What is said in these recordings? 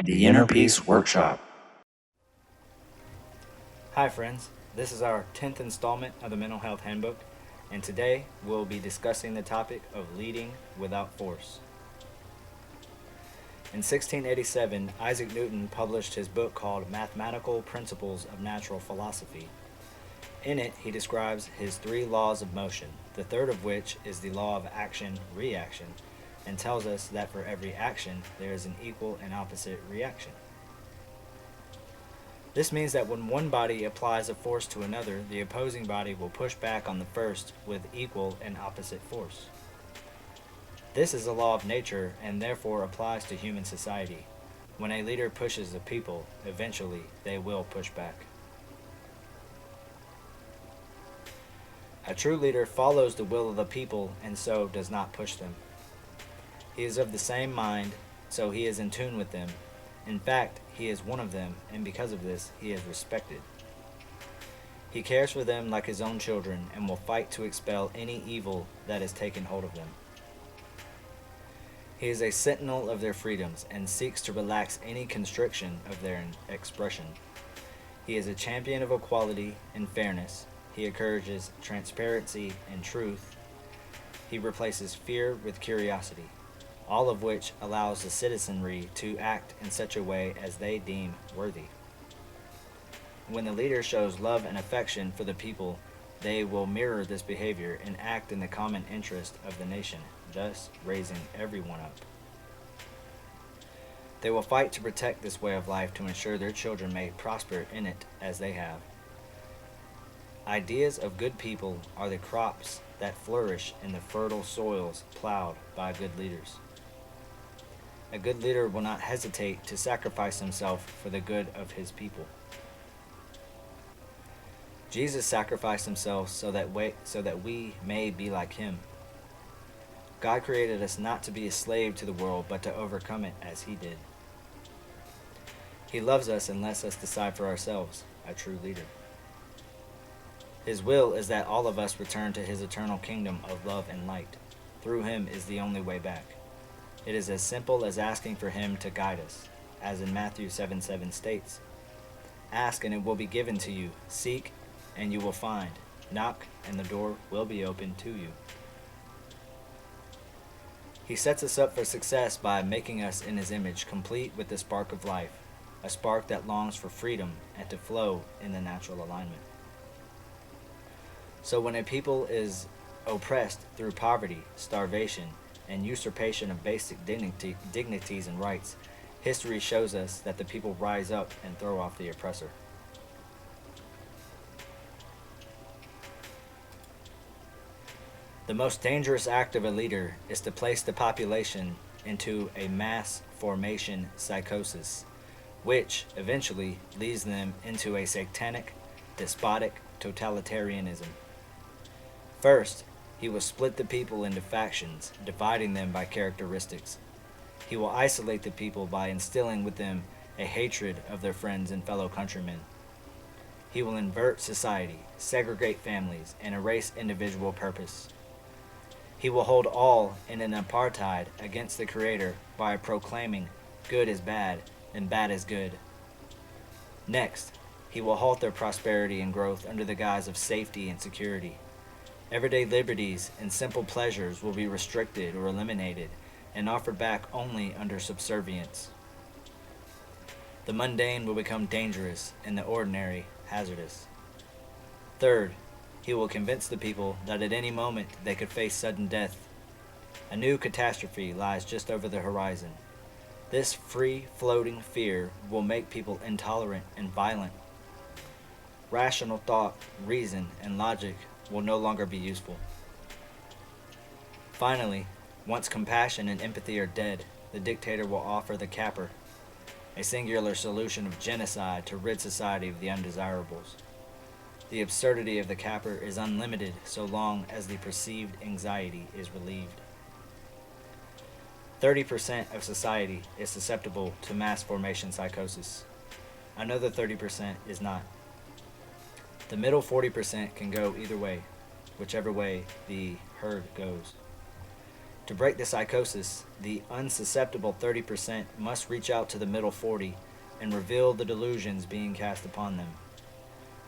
The Inner Peace Workshop. Hi friends, this is our 10th installment of the Mental Health Handbook, and today we'll be discussing the topic of leading without force. In 1687, Isaac Newton published his book called Mathematical Principles of Natural Philosophy. In it, he describes his three laws of motion, the third of which is the law of action-reaction, and tells us that for every action, there is an equal and opposite reaction. This means that when one body applies a force to another, the opposing body will push back on the first with equal and opposite force. This is a law of nature and therefore applies to human society. When a leader pushes the people, eventually they will push back. A true leader follows the will of the people and so does not push them. He is of the same mind, so he is in tune with them. In fact, he is one of them, and because of this, he is respected. He cares for them like his own children and will fight to expel any evil that has taken hold of them. He is a sentinel of their freedoms and seeks to relax any constriction of their expression. He is a champion of equality and fairness. He encourages transparency and truth. He replaces fear with curiosity, all of which allows the citizenry to act in such a way as they deem worthy. When the leader shows love and affection for the people, they will mirror this behavior and act in the common interest of the nation, thus raising everyone up. They will fight to protect this way of life to ensure their children may prosper in it as they have. Ideas of good people are the crops that flourish in the fertile soils plowed by good leaders. A good leader will not hesitate to sacrifice himself for the good of his people. Jesus sacrificed himself so that we may be like him. God created us not to be a slave to the world, but to overcome it as he did. He loves us and lets us decide for ourselves, a true leader. His will is that all of us return to his eternal kingdom of love and light. Through him is the only way back. It is as simple as asking for him to guide us, as in Matthew 7:7 states, "Ask and it will be given to you. Seek and you will find. Knock and the door will be opened to you." He sets us up for success by making us in his image, complete with the spark of life, a spark that longs for freedom and to flow in the natural alignment. So when a people is oppressed through poverty, starvation, and usurpation of basic dignities and rights, history shows us that the people rise up and throw off the oppressor. The most dangerous act of a leader is to place the population into a mass formation psychosis, which eventually leads them into a satanic, despotic totalitarianism. First, he will split the people into factions, dividing them by characteristics. He will isolate the people by instilling with them a hatred of their friends and fellow countrymen. He will invert society, segregate families, and erase individual purpose. He will hold all in an apartheid against the Creator by proclaiming good is bad and bad is good. Next, he will halt their prosperity and growth under the guise of safety and security. Everyday liberties and simple pleasures will be restricted or eliminated and offered back only under subservience. The mundane will become dangerous and the ordinary hazardous. Third, he will convince the people that at any moment they could face sudden death. A new catastrophe lies just over the horizon. This free-floating fear will make people intolerant and violent. Rational thought, reason, and logic will no longer be useful. Finally, once compassion and empathy are dead, the dictator will offer the capper, a singular solution of genocide to rid society of the undesirables. The absurdity of the capper is unlimited so long as the perceived anxiety is relieved. 30% of society is susceptible to mass formation psychosis. Another 30% is not. The middle 40% can go either way, whichever way the herd goes. To break the psychosis, the unsusceptible 30% must reach out to the middle 40 and reveal the delusions being cast upon them.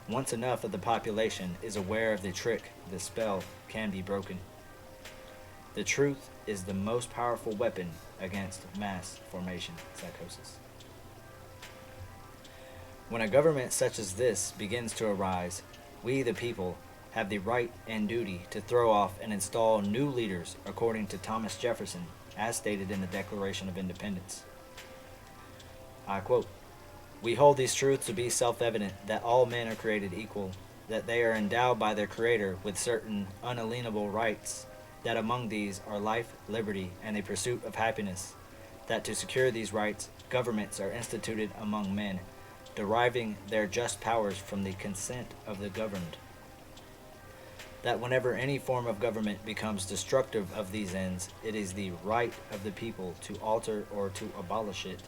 Once enough of the population is aware of the trick, the spell can be broken. The truth is the most powerful weapon against mass formation psychosis. When a government such as this begins to arise, we, the people, have the right and duty to throw off and install new leaders according to Thomas Jefferson, as stated in the Declaration of Independence. I quote, "We hold these truths to be self-evident, that all men are created equal, that they are endowed by their Creator with certain unalienable rights, that among these are life, liberty, and the pursuit of happiness, that to secure these rights, governments are instituted among men, deriving their just powers from the consent of the governed, that whenever any form of government becomes destructive of these ends, it is the right of the people to alter or to abolish it,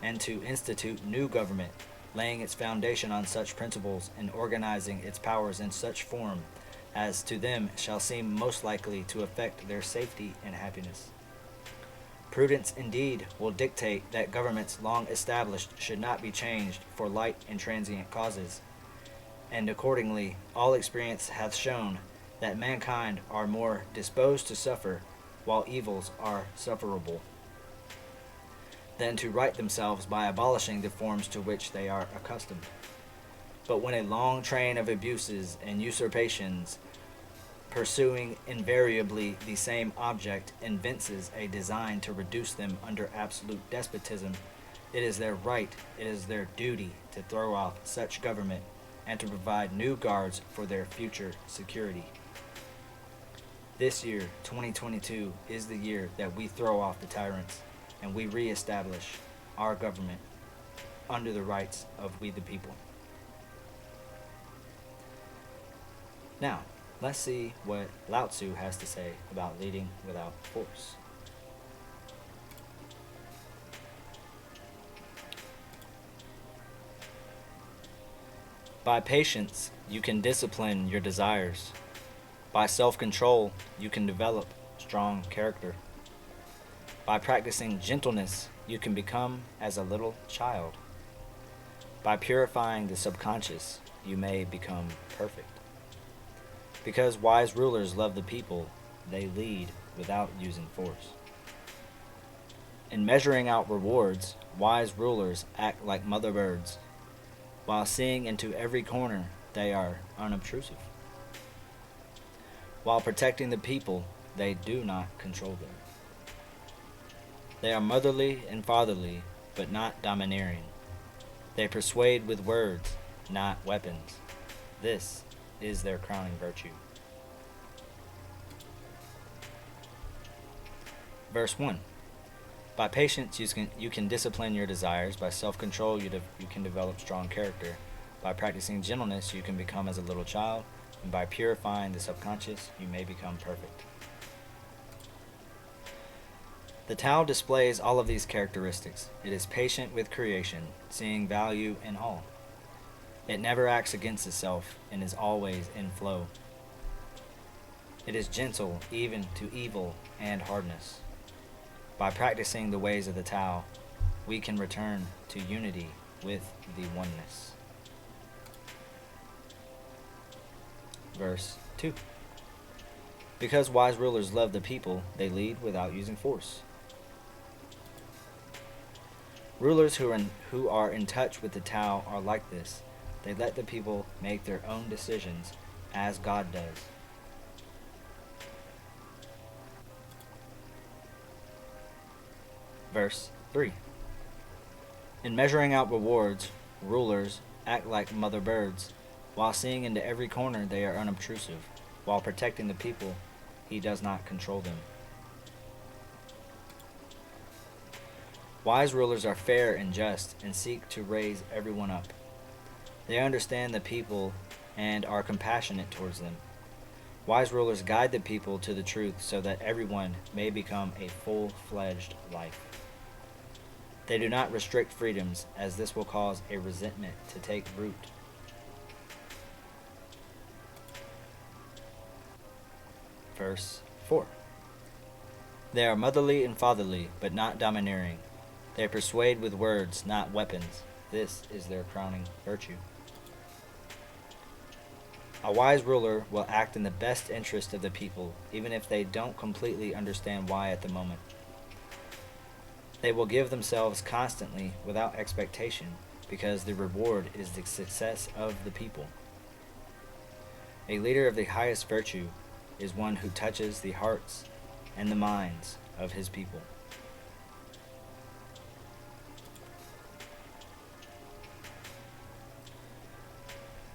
and to institute new government, laying its foundation on such principles and organizing its powers in such form as to them shall seem most likely to affect their safety and happiness. Prudence indeed will dictate that governments long established should not be changed for light and transient causes, and accordingly all experience hath shown that mankind are more disposed to suffer, while evils are sufferable, than to right themselves by abolishing the forms to which they are accustomed. But when a long train of abuses and usurpations, pursuing invariably the same object, evinces a design to reduce them under absolute despotism, it is their right, it is their duty to throw off such government and to provide new guards for their future security. This year, 2022, is the year that we throw off the tyrants and we reestablish our government under the rights of we the people. Now, let's see what Lao Tzu has to say about leading without force. By patience, you can discipline your desires. By self-control, you can develop strong character. By practicing gentleness, you can become as a little child. By purifying the subconscious, you may become perfect. Because wise rulers love the people, they lead without using force. In measuring out rewards, wise rulers act like mother birds. While seeing into every corner, they are unobtrusive. While protecting the people, they do not control them. They are motherly and fatherly, but not domineering. They persuade with words, not weapons. This is their crowning virtue. Verse 1. By patience you can discipline your desires. By self-control you can develop strong character. By practicing gentleness you can become as a little child. And by purifying the subconscious you may become perfect. The Tao displays all of these characteristics. It is patient with creation, seeing value in all. It never acts against itself and is always in flow. It is gentle even to evil and hardness. By practicing the ways of the Tao, we can return to unity with the oneness. Verse 2. Because wise rulers love the people, they lead without using force. Rulers who are in touch with the Tao are like this. They let the people make their own decisions as God does. Verse 3. In measuring out rewards, rulers act like mother birds. While seeing into every corner, they are unobtrusive. While protecting the people, he does not control them. Wise rulers are fair and just and seek to raise everyone up. They understand the people and are compassionate towards them. Wise rulers guide the people to the truth so that everyone may become a full-fledged life. They do not restrict freedoms, as this will cause a resentment to take root. Verse 4. They are motherly and fatherly, but not domineering. They persuade with words, not weapons. This is their crowning virtue. A wise ruler will act in the best interest of the people, even if they don't completely understand why at the moment. They will give themselves constantly without expectation, because the reward is the success of the people. A leader of the highest virtue is one who touches the hearts and the minds of his people.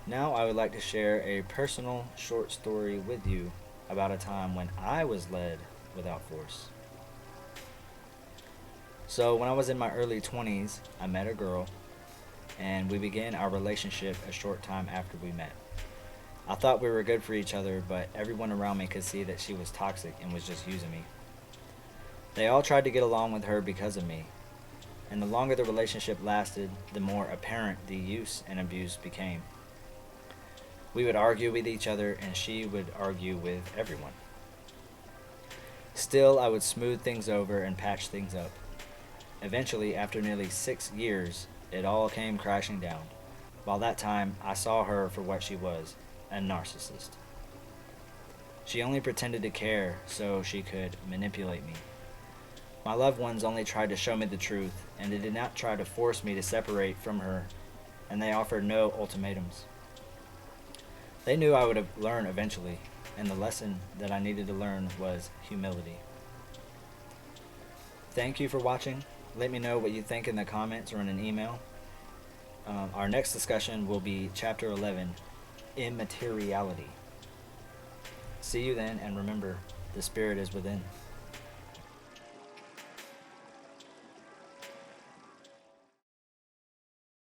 Now I would like to share a personal short story with you about a time when I was led without force. So when I was in my early 20s, I met a girl, and we began our relationship a short time after we met. I thought we were good for each other, but everyone around me could see that she was toxic and was just using me. They all tried to get along with her because of me, and the longer the relationship lasted, the more apparent the use and abuse became. We would argue with each other, and she would argue with everyone. Still, I would smooth things over and patch things up. Eventually, after nearly 6 years, it all came crashing down. While that time, I saw her for what she was, a narcissist. She only pretended to care so she could manipulate me. My loved ones only tried to show me the truth, and they did not try to force me to separate from her, and they offered no ultimatums. They knew I would have learned eventually, and the lesson that I needed to learn was humility. Thank you for watching. Let me know what you think in the comments or in an email. Our next discussion will be Chapter 11, Immateriality. See you then, and remember, the Spirit is within.